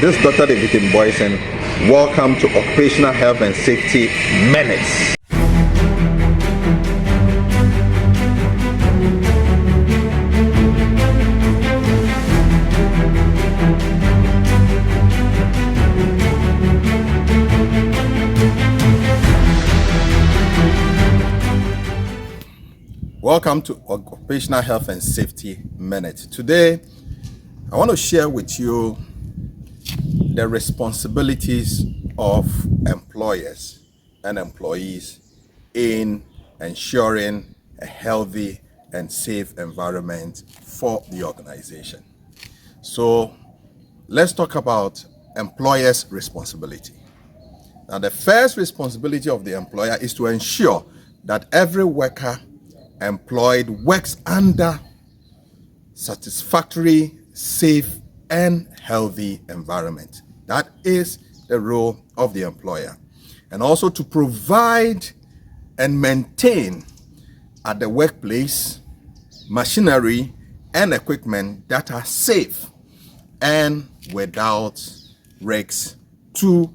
This is Dr. David Kingboison. Welcome to Occupational Health and Safety Minutes. Welcome to Occupational Health and Safety Minute. Today, I want to share with you the responsibilities of employers and employees in ensuring a healthy and safe environment for the organization. So, let's talk about employers' responsibility. Now, the first responsibility of the employer is to ensure that every worker employed works under satisfactory, safe, and healthy environment. That is the role of the employer. And also to provide and maintain at the workplace machinery and equipment that are safe and without risks to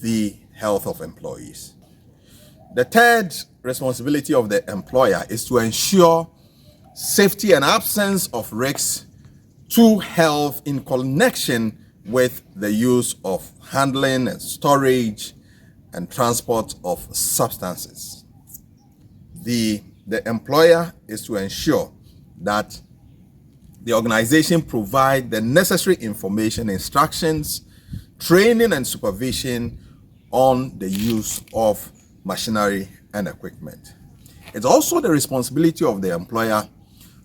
the health of employees. The third responsibility of the employer is to ensure safety and absence of risks to health in connection with the use of handling and storage and transport of substances. The employer is to ensure that the organization provide the necessary information, instructions, training, and supervision on the use of machinery and equipment. It's also the responsibility of the employer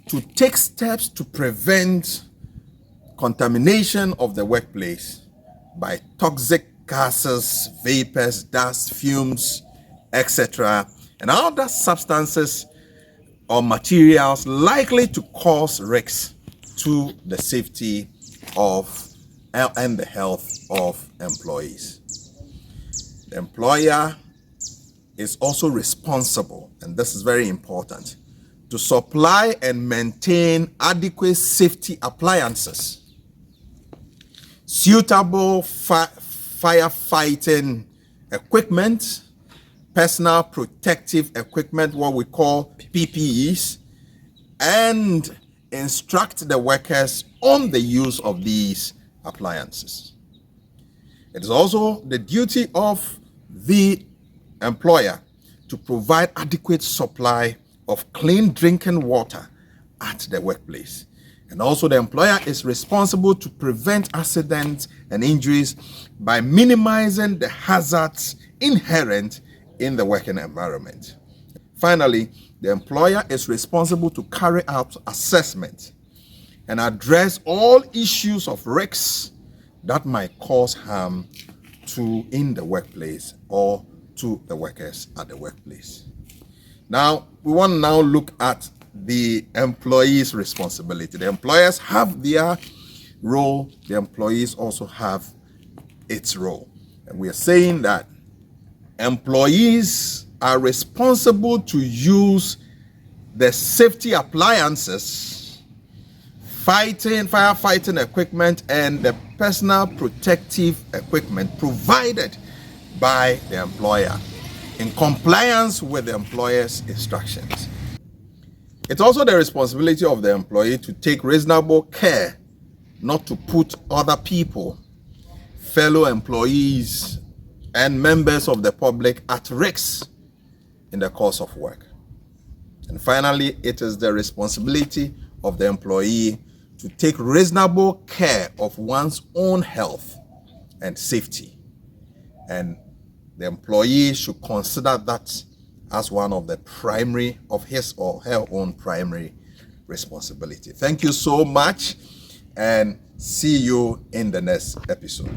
to take steps to prevent contamination of the workplace by toxic gases, vapors, dust, fumes, etc., and other substances or materials likely to cause risks to the safety of and the health of employees. The employer is also responsible, and this is very important, to supply and maintain adequate safety appliances, suitable firefighting equipment, personal protective equipment, what we call PPEs, and instruct the workers on the use of these appliances. It is also the duty of the employer to provide adequate supply of clean drinking water at the workplace. And also the employer is responsible to prevent accidents and injuries by minimizing the hazards inherent in the working environment. Finally, the employer is responsible to carry out assessment and address all issues of risks that might cause harm in the workplace or to the workers at the workplace. Now, we want to now look at the employee's responsibility. The employers have their role, the employees also have its role. And we are saying that employees are responsible to use the safety appliances, firefighting equipment, and the personal protective equipment provided by the employer in compliance with the employer's instructions. It's also the responsibility of the employee to take reasonable care not to put other people, fellow employees, and members of the public at risk in the course of work. And finally, it is the responsibility of the employee to take reasonable care of one's own health and safety. And the employee should consider that as one of the primary of his or her own primary responsibility. Thank you so much, and see you in the next episode.